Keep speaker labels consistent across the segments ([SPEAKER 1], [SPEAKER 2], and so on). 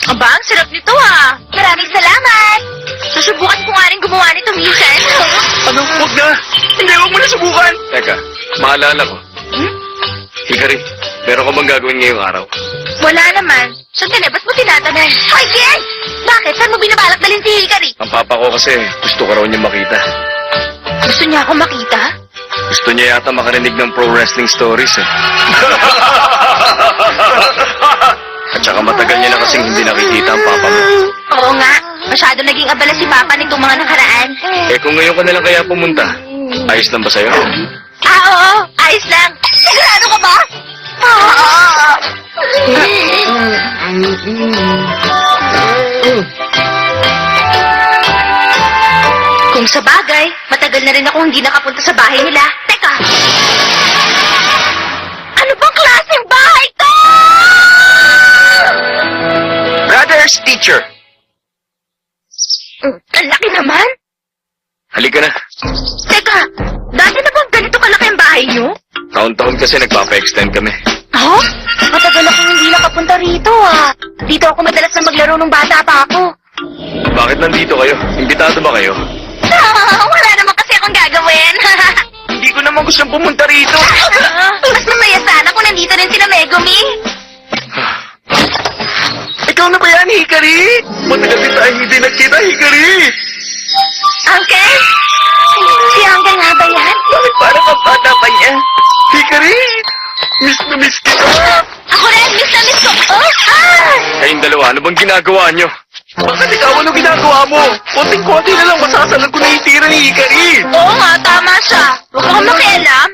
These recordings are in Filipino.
[SPEAKER 1] Aba, ang sarap nito ah. Maraming salamat. Susubukan ko nga rin gumawa nito minsan.
[SPEAKER 2] Ano? Huwag na! Hindi, huwag mo na subukan!
[SPEAKER 3] Teka, maalala ko. Hikari, meron ka bang gagawin ngayong araw?
[SPEAKER 1] Wala naman. Sandali, ba't mo tinatanong? Hoy, Ken! Bakit? Saan mo binabalak dalhin si Hikari?
[SPEAKER 3] Ang papa ko kasi gusto ko raw niya makita.
[SPEAKER 1] Gusto niya ako makita?
[SPEAKER 3] Gusto niya yata makarinig ng pro wrestling stories eh. At saka matagal niya na kasing hindi nakikita ang papa mo.
[SPEAKER 1] Oo nga. Masyado naging abala si Papa nitong mga nakaraan.
[SPEAKER 3] Eh kung ngayon ka na lang kaya pumunta, ayos lang ba sa'yo?
[SPEAKER 1] Oo. Ayos lang. Sigurado ka ba? Kung sa bagay, matagal na rin ako hindi nakapunta sa bahay nila. Teka! Ano bang klaseng bahay to?
[SPEAKER 3] Brothers, teacher!
[SPEAKER 1] Ang laki naman.
[SPEAKER 3] Halika na.
[SPEAKER 1] Teka, dati na bang ganito kalaki ang bahay niyo?
[SPEAKER 3] Taon-taon kasi nagpapa-extend kami.
[SPEAKER 1] Oh? Matagal akong hindi nakapunta rito ah. Dito ako madalas na maglaro nung bata pa ako.
[SPEAKER 3] Bakit nandito kayo? Imbitado ba kayo?
[SPEAKER 1] Wala naman kasi akong gagawin.
[SPEAKER 2] Hindi ko naman gustong pumunta rito!
[SPEAKER 1] Mas masaya sana kung nandito rin sila Megumi.
[SPEAKER 2] Ikaw na ba yan, Hikari? Matagal din tayo hindi nagkita, Hikari!
[SPEAKER 1] Uncle? Si Uncle nga ba yan?
[SPEAKER 2] Bakit parang ang bata pa niya? Hikari! Miss na miss kita!
[SPEAKER 1] Ako rin, miss na miss ko. Oh, ah!
[SPEAKER 3] Kayong dalawa, ano bang ginagawa nyo?
[SPEAKER 2] Bakit ikaw ano ginagawa mo? Konting-konti na lang masasalan ko na itira ni Hikari!
[SPEAKER 1] Oo nga, tama siya. Huwag kang makialam.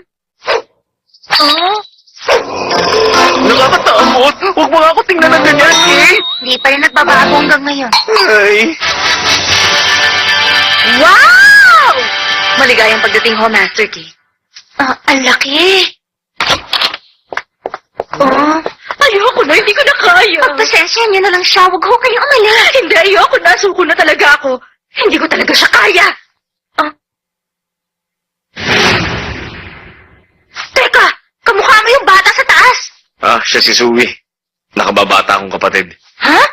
[SPEAKER 1] Oh?
[SPEAKER 2] Nakakatakot! Huwag mo nga ako tingnan ng ganyan, eh!
[SPEAKER 1] Hindi pa rin nagbabago hanggang ngayon.
[SPEAKER 2] Ay!
[SPEAKER 1] Wow! Maligayang pagdating ho, Master Key. Ang laki. Oh, ayoko na, hindi ko na kaya. Pagpasensya niyo na lang siya, huwag ho kayong umalis. Hindi, ayoko na, suko na talaga ako. Hindi ko talaga siya kaya. Teka, kamukha mo yung bata sa taas.
[SPEAKER 3] Ah, siya si Sui. Nakababata akong kapatid.
[SPEAKER 1] Ha?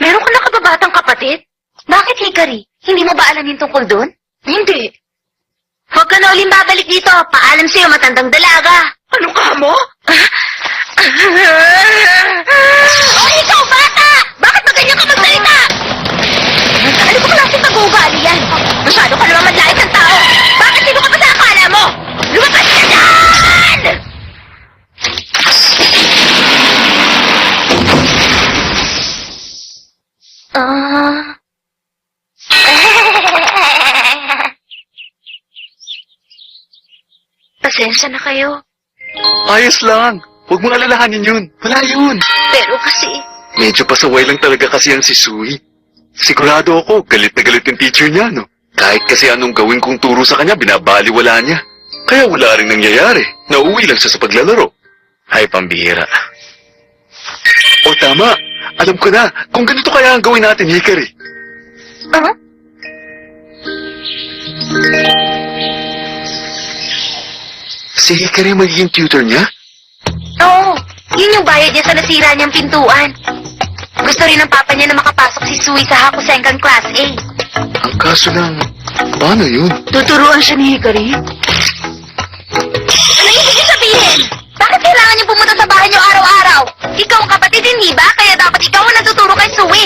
[SPEAKER 1] Meron ka nakababatang kapatid? Bakit, Hikari? Hindi mo ba alam yung tungkol doon? Hindi. Huwag ka na uling babalik dito. Paalam sa'yo, matandang dalaga. Ano ka mo? Oh, ikaw, bata! Bakit ba ganyan ka magsalita? Ano ba klaseng pag-uugali yan? Masyado ka naman madlait ng tao. Bakit sino ka pa sa akala mo? Lumabas ka dyan! Pasensya na kayo.
[SPEAKER 2] Ayos lang! Huwag mong alalahanin yun! Wala yun!
[SPEAKER 1] Pero kasi,
[SPEAKER 3] Medyo pasaway lang talaga kasi yan si Sui. Sigurado ako, galit na galit yung teacher niya, no? Kahit kasi anong gawin kong turo sa kanya, binabaliwala niya. Kaya wala rin nangyayari. Nauwi lang siya sa paglalaro. Ay, pambihira.
[SPEAKER 2] O tama, alam ko na, kung ganito kaya ang gawin natin, Hikari.
[SPEAKER 1] Ah?
[SPEAKER 2] Si Hikari magiging tutor niya?
[SPEAKER 1] Oo, yun yung bayad niya sa nasira niyang pintuan. Gusto rin ng papa niya na makapasok si Sui sa Hakusenkan Class A.
[SPEAKER 2] Ang kaso lang, paano yun?
[SPEAKER 1] Tuturuan siya ni Hikari? Ano yung sige sabihin? Bakit kailangan niyo pumunta sa bahay niyo araw-araw? Ikaw ang kapatid, hindi ba? Kaya dapat ikaw ang natuturo kay Sui.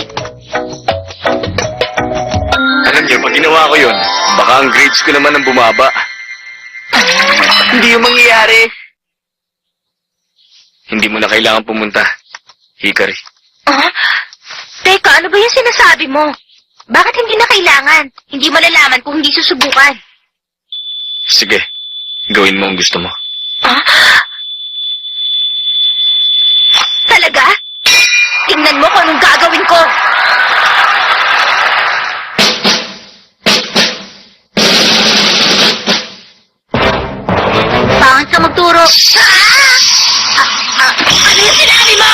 [SPEAKER 3] Alam niyo, pag ginawa ko yun, baka ang grades ko naman ang bumaba.
[SPEAKER 2] Hindi yung mangyayari.
[SPEAKER 3] Hindi mo na kailangan pumunta, Hikari.
[SPEAKER 1] Ah? Teka, ano ba yung sinasabi mo? Bakit hindi na kailangan? Hindi malalaman kung hindi susubukan.
[SPEAKER 3] Sige, gawin mo ang gusto mo.
[SPEAKER 1] Ah? Talaga? Tingnan mo kung anong gagawin ko. Pangit ka magturo. Ano yung sinabi mo?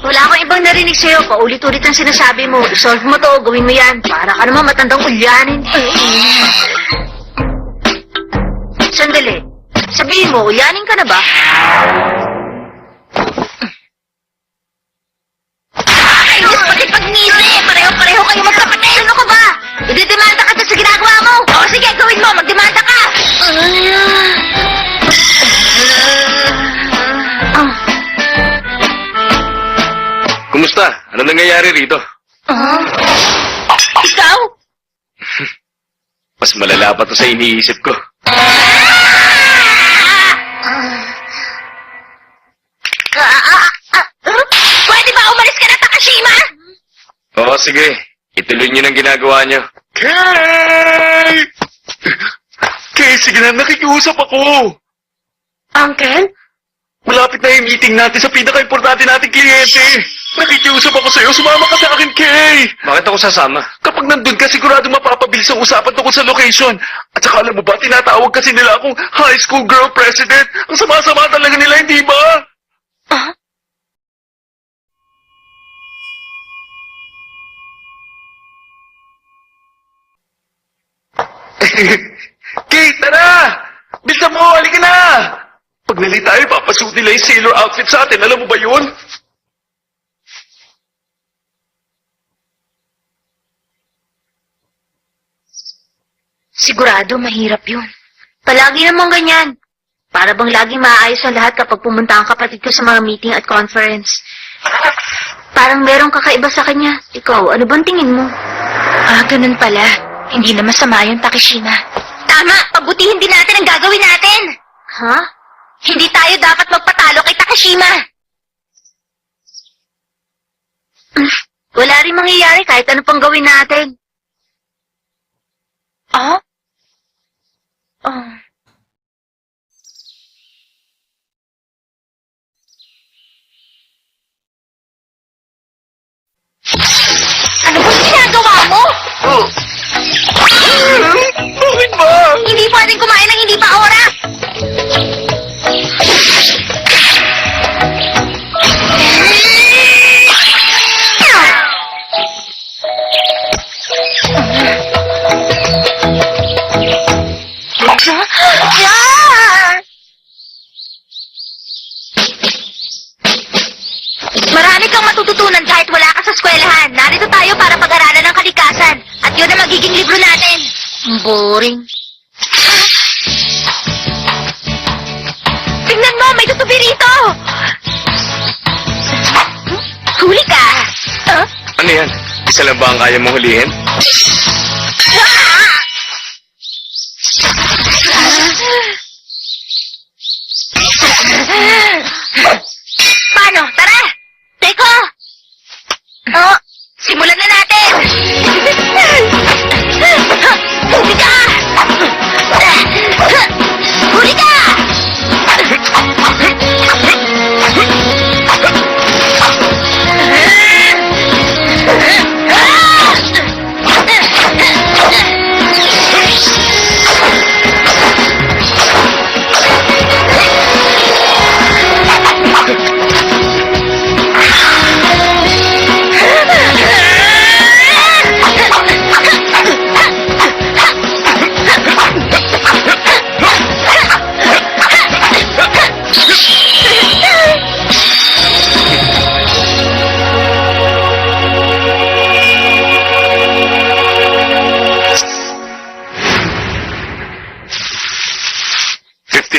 [SPEAKER 1] Wala akong ibang narinig sa'yo. Paulit-ulit ang sinasabi mo. Isolve mo to. Gawin mo yan. Para ka naman matandang ulyanin. Sandali. Sabihin mo, ulyanin ka na ba? Ay, Diyos, pati pag-ngisi. Pareho-pareho kayo magkapatid. Ano ka ba? Ididemanda ka dyan sa ginagawa mo. O, sige, gawin mo. Magdemanda ka.
[SPEAKER 3] Kumusta? Ano nangyayari rito?
[SPEAKER 1] Ikaw?
[SPEAKER 3] Mas malala pa to sa iniisip ko.
[SPEAKER 1] Pwede ba umalis ka na, Takashima?
[SPEAKER 3] Oo, sige. Ituloy niyo ng ginagawa niyo.
[SPEAKER 2] Kay! Kay, sige na, nakikiusap ako.
[SPEAKER 1] Uncle?
[SPEAKER 2] Malapit na yung meeting natin sa pinaka-importante nating kliyente. Nakikiusap ako sa'yo, sumama ka sa akin, Kay.
[SPEAKER 3] Bakit ako sasama?
[SPEAKER 2] Kapag nandun ka, sigurado mapapabilis ang usapan tungkol sa location. At saka alam mo ba, tinatawag kasi nila akong high school girl president. Ang sama-sama talaga nila, hindi ba?
[SPEAKER 1] Ah?
[SPEAKER 2] Kay, tara! Bilisan mo, halika na! Pag nali tayo, papasuot nila yung sailor outfit sa atin. Alam mo ba yun?
[SPEAKER 1] Sigurado, mahirap yun. Palagi namang ganyan. Para bang laging maayos ang lahat kapag pumunta ang kapatid ko sa mga meeting at conference. Parang merong kakaiba sa kanya. Ikaw, ano bang tingin mo? Ah, ganun pala. Hindi na masama yung Takashima. Tama! Pabutihin din natin ang gagawin natin! Ha? Hindi tayo dapat magpatalo kay Takashima! Wala rin mangyayari kahit ano pang gawin natin. Ah? Oh. Ano bang ginagawa mo?
[SPEAKER 2] Oh. Bakit ba?
[SPEAKER 1] Hindi pwedeng kumain ng hindi pa oras! Marami kang matututunan kahit wala ka sa eskwelahan. Narito tayo para pag-aralan ng kalikasan. At yun ang magiging libro natin. Boring. Tingnan mo, may tutubi rito! Huli ka! Huh?
[SPEAKER 3] Ano yan? Isa lang ba ang kaya mong hulihin?
[SPEAKER 1] Paano? Tara! Teko! Oh, simulan na natin! Huli ka! Huli ka!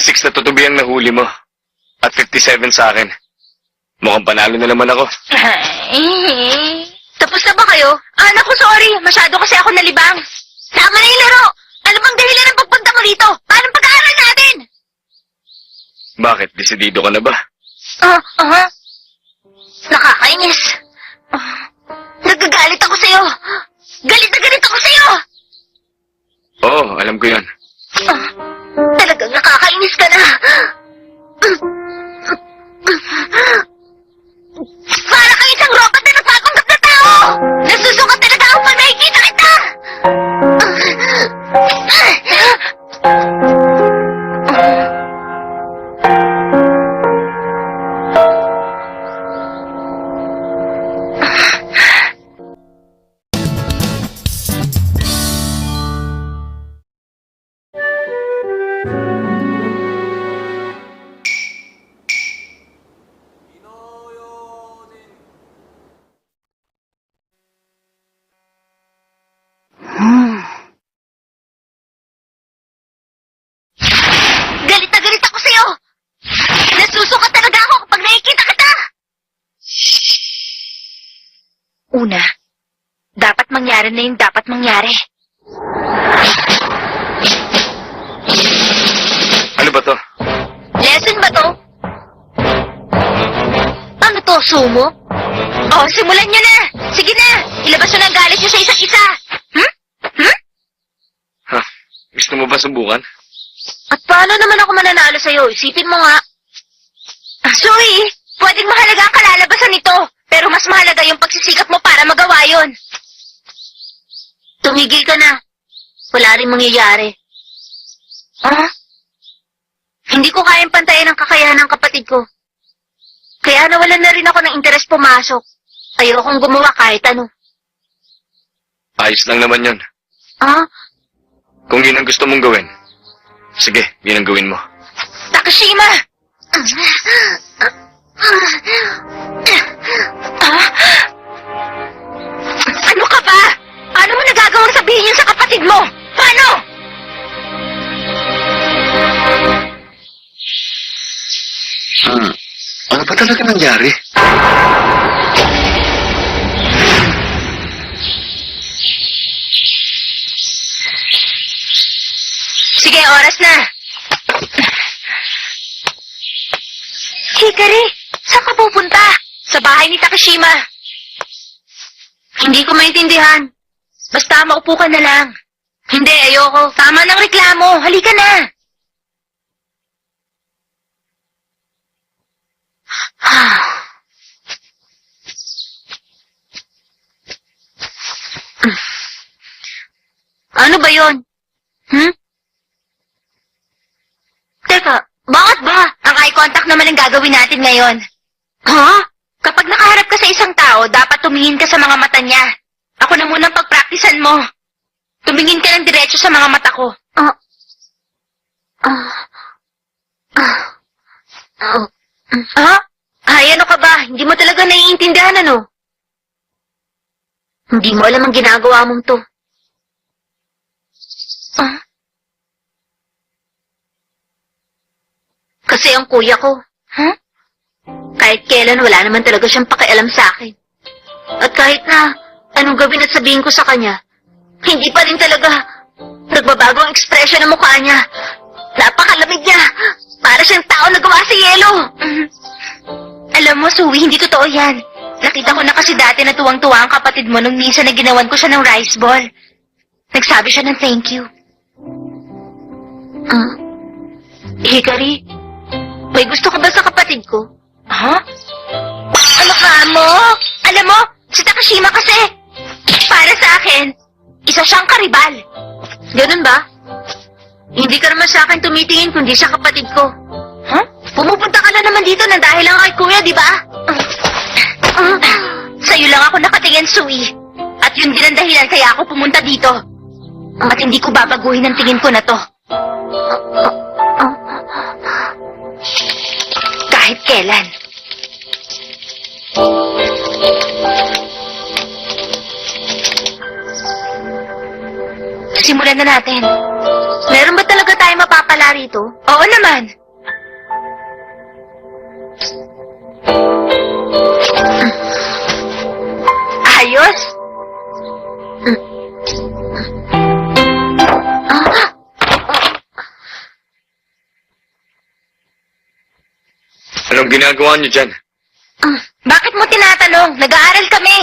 [SPEAKER 3] 56 na tutubi ang nahuli mo. At 57 sa akin. Mukhang panalo na naman ako.
[SPEAKER 1] Tapos na ba kayo? Naku, sorry. Masyado kasi ako nalibang. Tama na yung laro. Ano bang dahilan ng pagpunta mo rito? Paano pag-aaral natin?
[SPEAKER 3] Bakit? Desidido ka na ba?
[SPEAKER 1] Nakakainis. Nagagalit ako sa'yo. Galit na galit ako sa'yo.
[SPEAKER 3] Oo, alam ko yan.
[SPEAKER 1] Talagang nakakainis ka na. Para kang isang robot na nagpapanggap na tao. Nasusukat talaga ako pag nakikita kita. Galit na galit ako sa'yo. Nasusukat talaga ako kapag nakikita kita. Una, dapat mangyari na yung dapat mangyari.
[SPEAKER 3] Ano ba to?
[SPEAKER 1] Lesson ba to? Ano to, sumo? Oh, simulan nyo na. Sige na, ilabas nyo na ang galit nyo sa isa't isa.
[SPEAKER 3] Ha? Gusto mo ba subukan?
[SPEAKER 1] At paano naman ako mananalo sa'yo? Isipin mo nga. Zoe, pwedeng mahalaga ang kalalabasan nito, pero mas mahalaga yung pagsisikap mo para magawa yon. Tumigil ka na. Wala rin mangyayari. Hindi ko kayang pantayin ang kakayahan ng kapatid ko. Kaya nawalan na rin ako ng interes pumasok. Ayokong gumawa kahit ano.
[SPEAKER 3] Ayos lang naman yun.
[SPEAKER 2] Kung yun ang gusto mong gawin, sige, yun ang gawin mo.
[SPEAKER 1] Takashima! Ano ka ba? Paano mo nagagawang sabihin yun sa kapatid mo? Paano?
[SPEAKER 2] Ano ba talaga nangyari?
[SPEAKER 1] Sige, oras na. Hikari, saan ka pupunta? Sa bahay ni Takashima. Hindi ko maintindihan. Basta maupo ka na lang. Hindi, ayoko. Tama ng reklamo. Halika na. Ano ba yon? Teka, bakit ba? Ang eye contact naman ang gagawin natin ngayon. Kapag nakaharap ka sa isang tao, dapat tumingin ka sa mga mata niya. Ako na munang pagpraktisan mo. Tumingin ka ng diretso sa mga mata ko. Ay, ano ka ba? Hindi mo talaga naiintindihan, ano? Hindi mo alam ang ginagawa mong to. Kasi ang kuya ko, kahit kailan wala naman talaga siyang pakialam sa akin. At kahit na anong gawin at sabihin ko sa kanya, hindi pa rin talaga nagbabago ang ekspresyon ng mukha niya. Napakalamig niya. Para siyang tao na gawa sa yelo. Alam mo, Sui, hindi totoo yan. Nakita ko na kasi dati na tuwang-tuwa ang kapatid mo nung minsan na ginawan ko siya ng rice ball. Nagsabi siya ng thank you. Hikari, may gusto ka ba sa kapatid ko? Ano ka mo? Alam mo, si Takashima kasi, para sa akin, isa siyang karibal. Ganun ba? Hindi ka naman sa akin tumitingin kundi sa kapatid ko. Pumupunta ka na naman dito na dahil lang kay kuya, di ba? Sa'yo lang ako nakatingin, Sui. At yun din ang dahilan kaya ako pumunta dito. At hindi ko babaguhin ang tingin ko na to. Kahit kailan. Simulan na natin. Meron ba talaga tayo ka pala rito? Oo naman. Ayos?
[SPEAKER 3] Anong ginagawa niyo dyan?
[SPEAKER 1] Bakit mo tinatanong? Nag-aaral kami.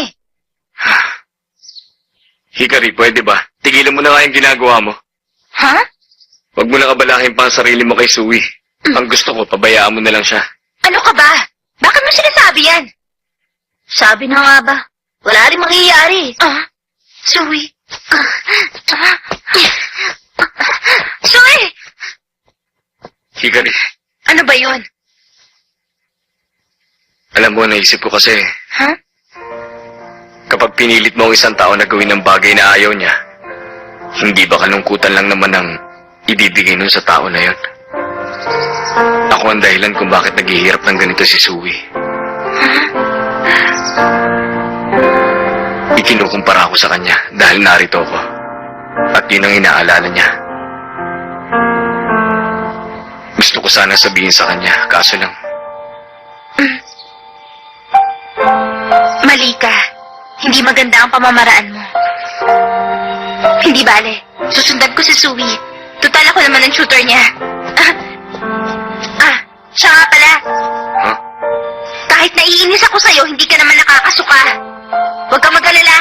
[SPEAKER 3] Hikari, pwede ba? Tigilan mo na nga yung ginagawa mo.
[SPEAKER 1] Ha?
[SPEAKER 3] Huwag mo na kabalahin pa ang sarili mo kay Sui. Ang gusto ko, pabayaan mo na lang siya.
[SPEAKER 1] Ano ka ba? Bakit mo sinasabi yan? Sabi na nga ba? Wala rin mangyayari. Sui. Sui!
[SPEAKER 3] Hikari,
[SPEAKER 1] Ano ba yun?
[SPEAKER 3] alam mo, naisip ko kasi,
[SPEAKER 1] Ha?
[SPEAKER 3] kapag pinilit mo ang isang tao na gawin ng bagay na ayaw niya, hindi ba kalungkutan lang naman ang ibibigay nun sa tao na yon? Ako ang dahilan kung bakit naghihirap ng ganito si Sui. Ikinukumpara ako sa kanya dahil narito ako. At yun ang inaalala niya. Gusto ko sana sabihin sa kanya, kaso lang,
[SPEAKER 1] Mali ka. Hindi maganda ang pamamaraan mo. Hindi bale. Susundan ko si Sui. Tutal ako naman ang tutor niya. Siya nga pala.
[SPEAKER 3] huh?
[SPEAKER 1] Kahit naiinis ako sa'yo, hindi ka naman nakakasuka. Huwag kang mag-alala.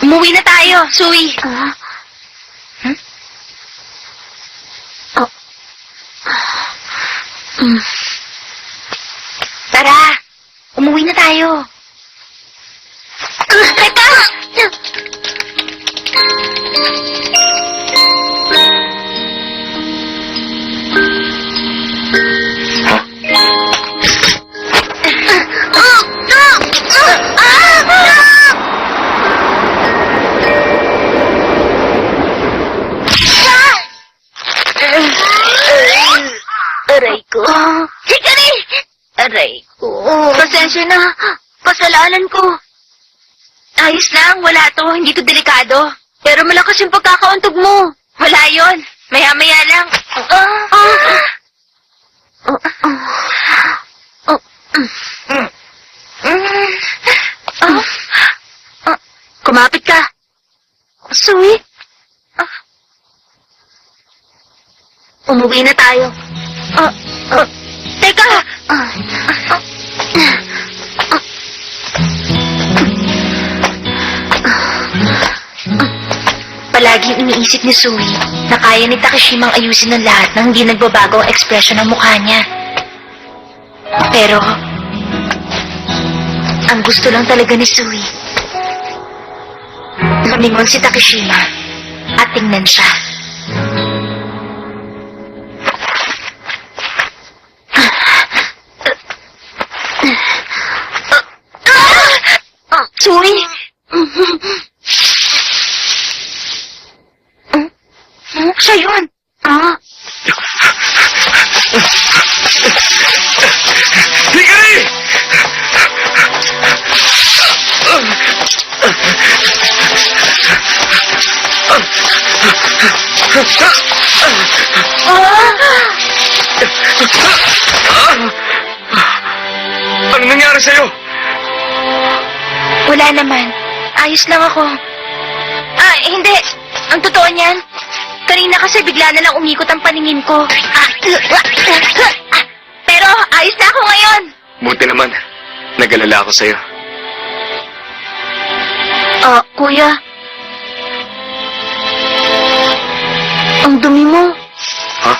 [SPEAKER 1] Umuwi na tayo, Sui. Tara, umuwi na tayo. Teka!
[SPEAKER 3] Huh?
[SPEAKER 1] Aray ko. Hikari! Aray ko. Pasensya na. Kasalanan ko. Ayos lang, wala to. Hindi to delikado. Pero malakas yung pagkakauntog mo. Wala yon. Maya-maya lang. Kumapit ka. Sui. Umuwi na tayo. Teka! Palaging iniisip ni Sui na kaya ni Takeshimang ayusin ng lahat nang hindi nagbabago ang ekspresyon ng mukha niya. Pero, ang gusto lang talaga ni Sui, lumingon si Takeshima at tingnan siya. Sui! Siya yun!
[SPEAKER 3] Hikari! Ano nangyari sa'yo?
[SPEAKER 1] Wala naman. Ayos lang ako. Hindi. Ang totoo niyan, kanina kasi bigla na lang umikot ang paningin ko. Pero ayos na ako ngayon.
[SPEAKER 3] Buti naman. Nag-alala ako sa'yo.
[SPEAKER 1] Kuya. Ang dumi mo.
[SPEAKER 3] Ha?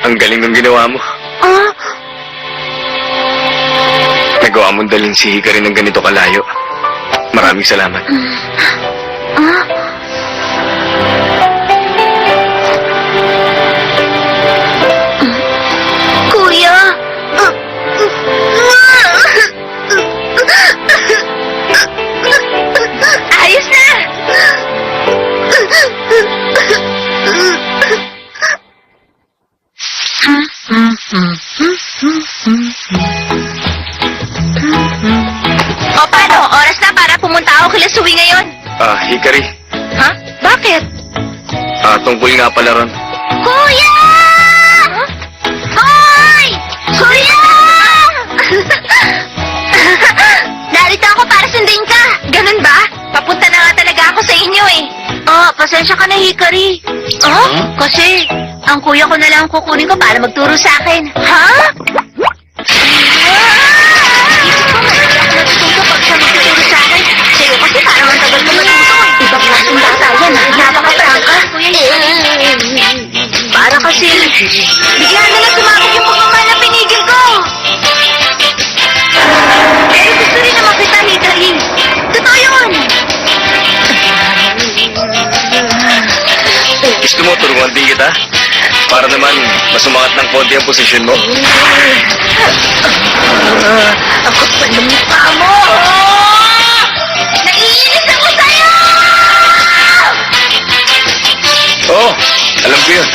[SPEAKER 3] Ang galing ng ginawa mo. Nagawa mong dalhin si Hikari ng ganito kalayo. Maraming salamat.
[SPEAKER 1] Kuya. O paano? Oras na para pumunta ako kila Suwi ngayon.
[SPEAKER 3] Hikari.
[SPEAKER 1] Ha? Bakit?
[SPEAKER 3] Tungkol nga pala ron.
[SPEAKER 1] Kuya! Hoy! Kuya! Narito ako para sundin ka. Ganun ba? Papunta na nga talaga ako sa inyo eh. Oh, pasensya ka na, Hikari. Oh? Kasi, ang kuya ko na lang kukunin ko para magturo sa akin. Ha? Isip ko, madali ako natututo pag siya magtuturo sa akin. Sa'yo kasi parang ang tagal ko matuto eh. Ibang klaseng bata yan, ha? Napaka-prangka. Kuya, para kasi, bigla na lang sumabog yung pagmamahal na pinigil ko. Pero gusto rin naman kita, Hikari. Totoo yun.
[SPEAKER 3] Gusto mo turuan din kita? Para naman masumangat ng konti ang posisyon mo.
[SPEAKER 1] Ang kapal ng mukha mo! Naiinis ako sa'yo!
[SPEAKER 3] Oo, alam ko yun.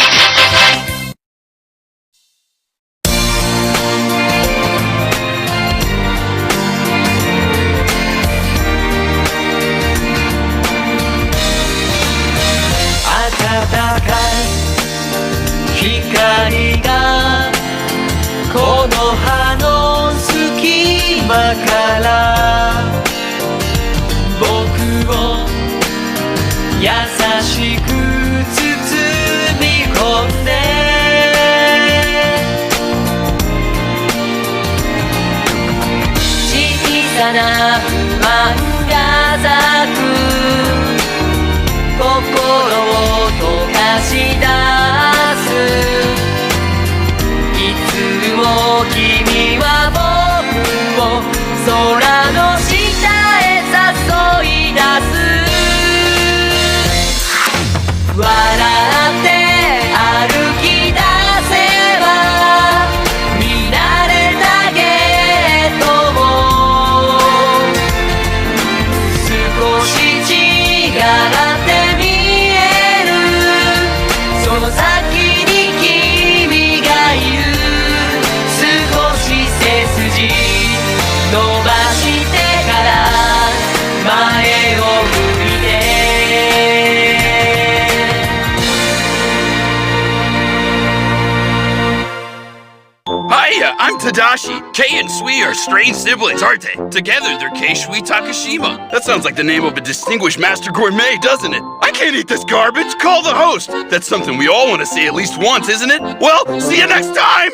[SPEAKER 4] Hiya, I'm Tadashi. Kei and Sui are strange siblings, aren't they? Together, they're Kei Shui Takashima. That sounds like the name of a distinguished master gourmet, doesn't it? I can't eat this garbage. Call the host. That's something we all want to see at least once, isn't it? Well, see you next time!